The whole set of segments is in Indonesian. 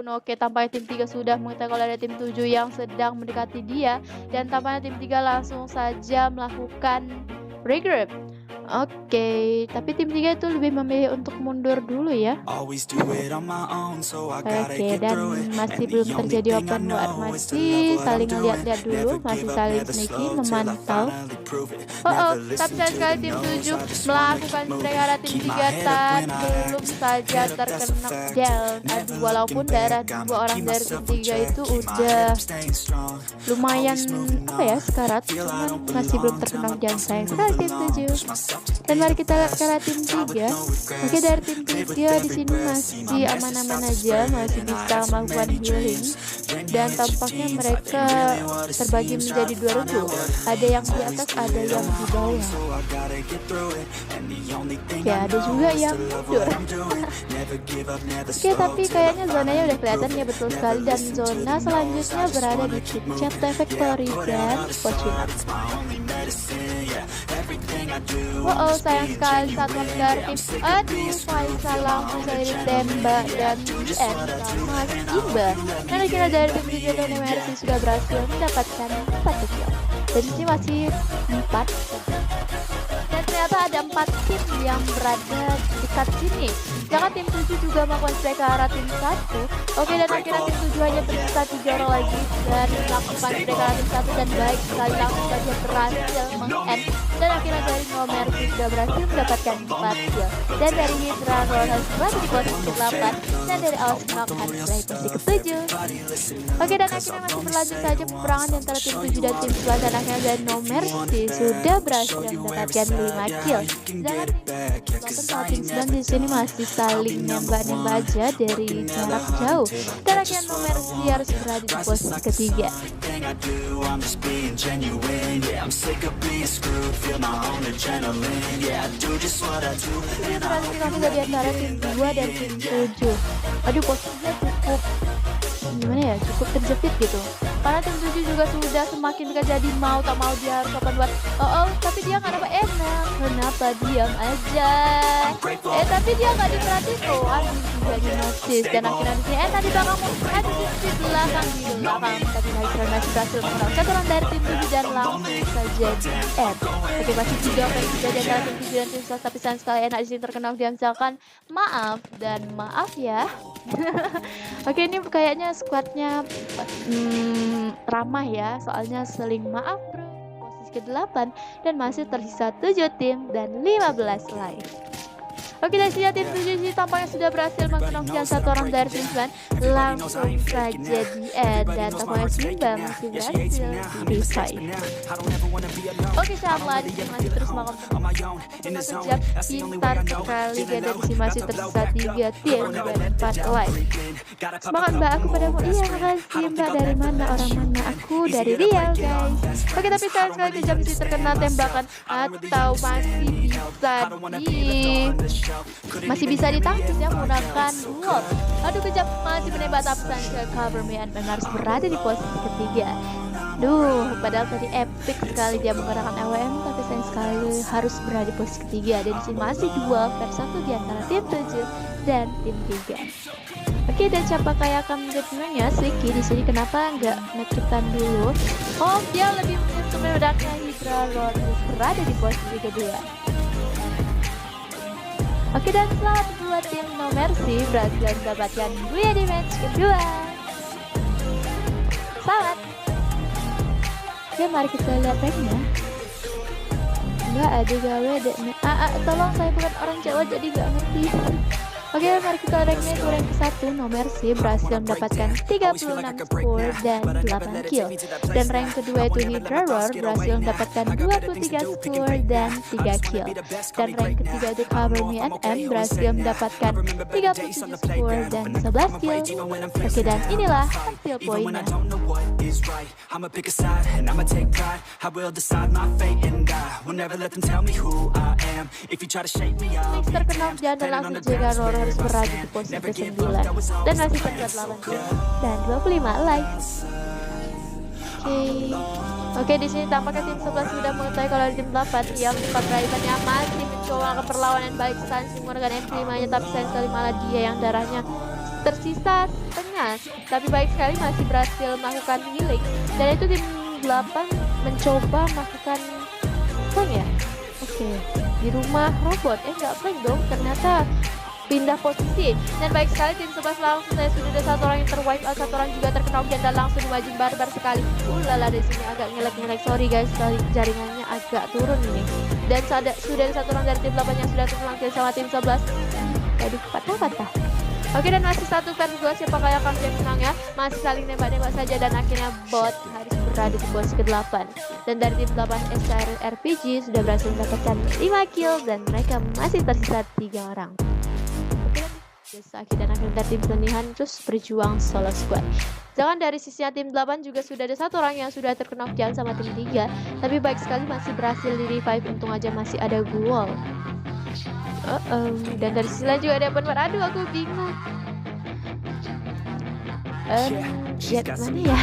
pun oke, tampaknya tim 3 sudah mengetahui kalau ada tim 7 yang sedang mendekati dia, dan tampaknya tim 3 langsung saja melakukan regroup. Oke, tapi tim 3 itu lebih memilih untuk mundur dulu ya. Oke, dan masih belum terjadi open war, masih saling lihat-lihat dulu, masih saling sneaky memantau. Tapi sayang sekali tim 7 melakukan serangan tim 3 dan belum saja terkena down. Aduh, walaupun darah dua orang dari tim 3 itu udah lumayan sekarat, cuman masih belum terkena down. Sayang sekali tim 7. Dan mari kita lihat ke arah tim 3. Oke, dari tim 3 di sini masih aman-aman aja, masih bisa melakukan healing, dan tampaknya mereka terbagi menjadi dua regu. Ada yang di atas, ada yang di bawah. Ya, ada juga yang mundur. Oke, tapi kayaknya zonanya udah kelihatan ya, betul sekali. Dan zona selanjutnya berada di tim Chat Factory dan Fortuna. Sayang sekali satuan dari tim. Aduh, Faisal langsung saya ditembak dan DN Mas Imba. Dan akhirnya dari tim Digital dan MRC sudah berhasil mendapatkan 4 kill. Dan sini masih 4. Dan ternyata ada 4 tim yang berada di dekat sini. Jangan tim 7 juga melakukan strike ke arah tim 1. Oke, dan akhirnya tim 7 hanya tersisa 3 orang lagi dan melakukan strike ke arah tim 1, dan baik sekali langsung saja berhasil meng-end. Dan akhirnya dari No Mercy sudah berhasil mendapatkan 4 kill. Dan dari Hydra Rollers berada di posisi ke-8, dan dari Awas melakukan strike posisi ke-7. Oke, dan akhirnya masih berlanjut saja peperangan antara tim 7 dan tim 11, dan akhirnya dari No Mercy sudah berhasil mendapatkan 5 kill. Dan tim 9 di sini masih saling nembak-nembak aja dari jarak jauh, dan akhirnya No Mercy harus berada di posisi ke-3. Ini berhasil kami di antara tim 2 dan tim 7. Aduh, posisinya cukup terjepit gitu, karena tim 7 juga sudah semakin dekat, jadi mau tak mau dia harus open buat tapi dia nggak dapat enak. Kenapa diam aja? Tapi dia nggak diperhatiin tuh, juga di notice. Dan akhirnya di sini di belakangmu, di belakang, tapi Hydra masih berhasil mengalahkan orang dari tim 7 dan langsung saja di end. Oke, masih 3 versi sudah di antara tim 7 dan tim 11, tapi sayang sekali enak di sini terkena dia misalkan maaf ya. Oke, ini kayaknya squadnya ramah ya, soalnya seling maaf bro. Posisi ke-8 dan masih tersisa 7 tim dan 15 live. Oke, dari sini tim 7 sini tampaknya sudah berhasil mengenokkan 1 orang dari tim 9, langsung saja di end, dan tampaknya Simba masih berhasil di revive. Oke, Shamla di sini masih terus melakukan sejak pintar sekali, dia dari sini masih tersisa 3 tim dan 4 live. Semangat mbak, aku padamu. Iya, makasih mbak. Dari mana, orang mana? Aku dari Riau guys. Oke, tapi sayang sekali kejam sih terkena tembakan, atau masih bisa ditangkis ya menggunakan duel. Aduh, kejam, masih menembak tapi saja cover me and harus berada di posisi ke-3. Padahal tadi epic sekali dia menggunakan AWM, tapi sayang sekali harus berada di posisi ke-3. Dan di sini masih 2 versus 1 di antara tim 7 dan tim 3. Oke, dan siapa kayak akan menjadi menangnya? Siki di sini kenapa nggak ngekitan dulu? Dia lebih memilih meledakan Hydra Rollers berada di posisi kedua. Oke, dan selamat buat tim No Mercy berhasil mendapatkan Buya di match kedua. Selamat. Oke, mari kita lihat ranknya. Enggak ada gawe deknya. Tolong, saya bukan orang Jawa jadi nggak ngerti. Oke, mari kita ranknya itu rank ke-1. No Mercy berhasil mendapatkan 36 score dan 8 kill. Dan rank kedua itu Hydra Roar berhasil mendapatkan 23 score dan 3 kill. Dan rank ketiga itu Cover Me and M berhasil mendapatkan 37 score dan 11 kill. Oke, dan inilah hasil poinnya. Mix terkenal dan langsung jaga Roar harus berada di posisi ke-9 dan masih terdapat 8 kill dan 25 likes. Oke, di sini tampaknya tim 11 sudah mengetahui kalau tim 8 yang 4 drivernya masih mencoba perlawanan baik Sansi menggunakan M5-nya, tapi sayang sekali malah dia yang darahnya tersisa setengah, tapi baik sekali masih berhasil melakukan healing. Dan itu tim 8 mencoba melakukan flank ya. Oke, di rumah robot. Nggak flank dong, ternyata pindah posisi. Dan baik sekali tim 11 langsung saya sudah ada satu orang yang terwipe out, satu orang juga terkena hujan dan langsung dimaju barbar sekali. Lala di sini agak ngelek-ngelek, sorry guys, jaringannya agak turun ini. Dan sudah ada satu orang dari tim 8 yang sudah terlangsir sama tim 11. Aduh, patah. Oke, dan masih 1 versus 2, siapakah yang akan jadi menang ya? Masih saling nembak-nembak saja dan akhirnya bot harus berada di posisi ke-8. Dan dari tim 8 SCR RPG sudah berhasil mendapatkan 5 kill dan mereka masih tersisa 3 orang. Dan akhirnya dari tim penihan terus berjuang solo squad. Jangan dari sisi tim 8 juga sudah ada satu orang yang sudah terkena hujan sama tim 3, tapi baik sekali masih berhasil di revive, untung aja masih ada Guol. Dan dari sisi lain juga ada open war. Aduh, aku bingung. Lihat mana ya?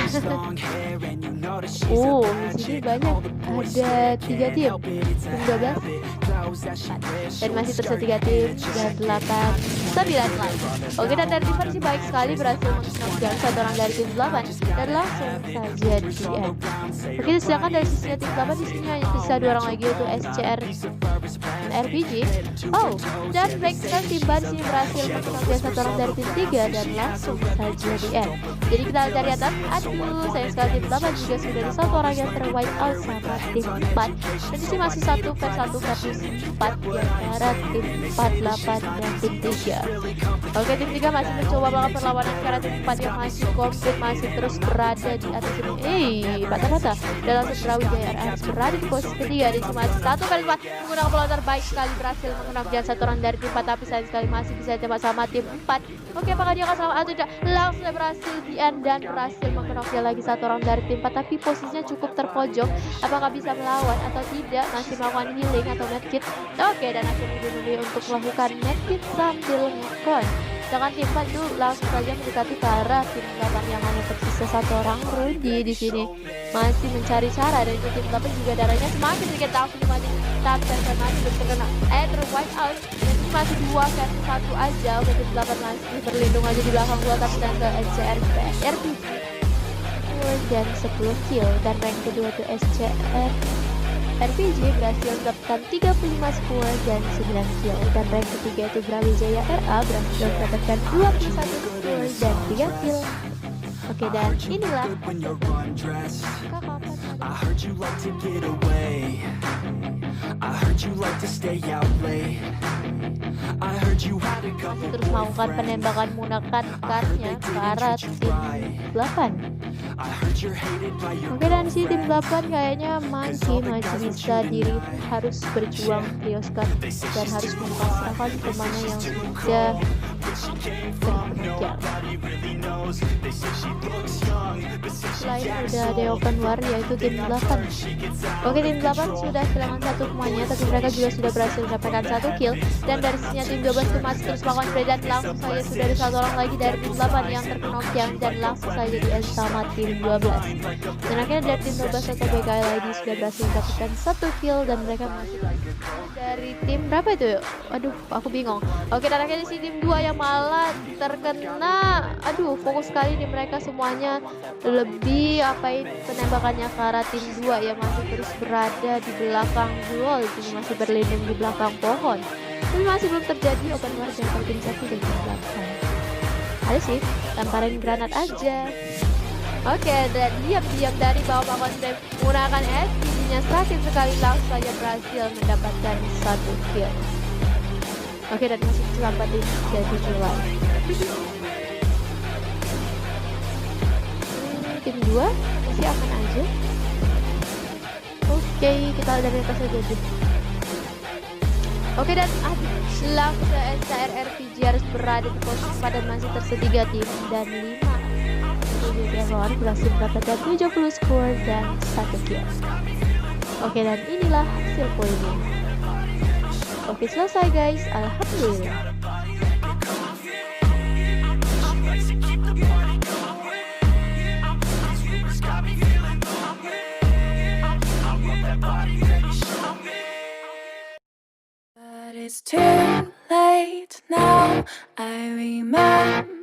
Oh, di sini banyak. Ada 3 tim. Tim 12. Dan masih tersisa 3 tim. Dan 8, 9 lagi. Oke, dan dari tim sih baik sekali berhasil menang satu orang dari tim 8 dan langsung saja di end. Oke, sedangkan dari sisi tim 8 di sini hanya tersisa 2 orang lagi, yaitu SCR RPG. Oh, dan baik sekali tim Ban sini berhasil menang satu orang dari tim 3 dan langsung saja di end. Jadi kita lihat dari atas. Aduh, sayang sekali tim 8 juga sudah ada satu orang yang terwipe out sama tim 4. Dan di sini masih 1 versus 4 di antara tim 4, 8 dan tim 3. Oke, tim 3 masih mencoba banget perlawanan karena tim 4 yang masih komplit, masih terus berada di atas ini. Patah-patah. Dan langsung Brawijaya harus berada di posisi ketiga. Di sini masih 1 kali 4 menggunakan pelontar baik sekali berhasil mengenang jalan satu orang dari tim 4, tapi sayang sekali masih bisa tembak sama tim 4. Oke, apakah dia akan selamat atau tidak? Langsung berhasil di end dan berhasil mengenoknya lagi satu orang dari tim 4, tapi posisinya cukup terpojok. Apakah bisa melawan atau tidak? Masih melakukan healing atau medkit. Oke, dan akhirnya memilih untuk melakukan medkit sambil ngekon. Jangan tim 4 itu langsung saja mendekati ke arah tim 8 yang hanya tersisa satu orang. Rudy di sini masih mencari cara, dan itu tim 8 juga darahnya semakin sedikit, langsung mati. Tapi masih belum terkena wipe out. Dan ini masih 2 versus 1 aja. Oke, tim 8 masih berlindung aja di belakang gua, tapi dan ke SCR RPG dan 10 kill. Dan rank kedua tuh SCR RPG berhasil mendapatkan 35 score dan 9 kill. Dan rank ketiga itu Brawijaya RA berhasil mendapatkan 21 score dan 3 kill. Oke, dan inilah masih terus melakukan penembakan menggunakan karnya ke arah tim 8. Oke, dan si tim 8 kayaknya masih bisa diri, harus berjuang trioskan dan harus memasrahkan kemana yang sudah terkejar. Selain udah ada open war yaitu tim 8. Oke, tim 8 sudah kehilangan 1 pemainnya, tapi mereka juga sudah berhasil mendapatkan 1 kill. Dan dari sisinya tim 12 itu masih terus melakukan play, dan langsung saja sudah ada 1 orang lagi dari tim 8 yang terkena kill dan langsung saja di end sama tim 12. Dan akhirnya dari tim 12 atau BKLID sudah berhasil mendapatkan 1 kill dan mereka masih dari tim berapa itu? Aduh, aku bingung. Oke, dan akhirnya si tim 2 yang malah terkena. Aduh, fokus sekali nih mereka semuanya, lebih penembakannya ke arah tim 2 yang masih terus berada di belakang Guol. Ini masih berlindung di belakang pohon. Tapi masih belum terjadi open war antara tim 1 dan tim 8. Ada sih, lemparin granat aja. Oke, dan diam-diam dari bawah melakukan save menggunakan SPG-nya sakit sekali, langsung saja berhasil mendapatkan 1 kill. Oke, dan masih selamat di July. Tim 2 masih aman aja. Oke, kita dari atas aja deh. Oke, dan langsung SCR RPG harus berada di posisi 4 dan masih tersisa 3 tim dan 5. Jadi berhasil mendapatkan 70 score dan 1 kill. Oke, dan inilah hasil poinnya. Oke, selesai guys, alhamdulillah. But it's too late now. I remember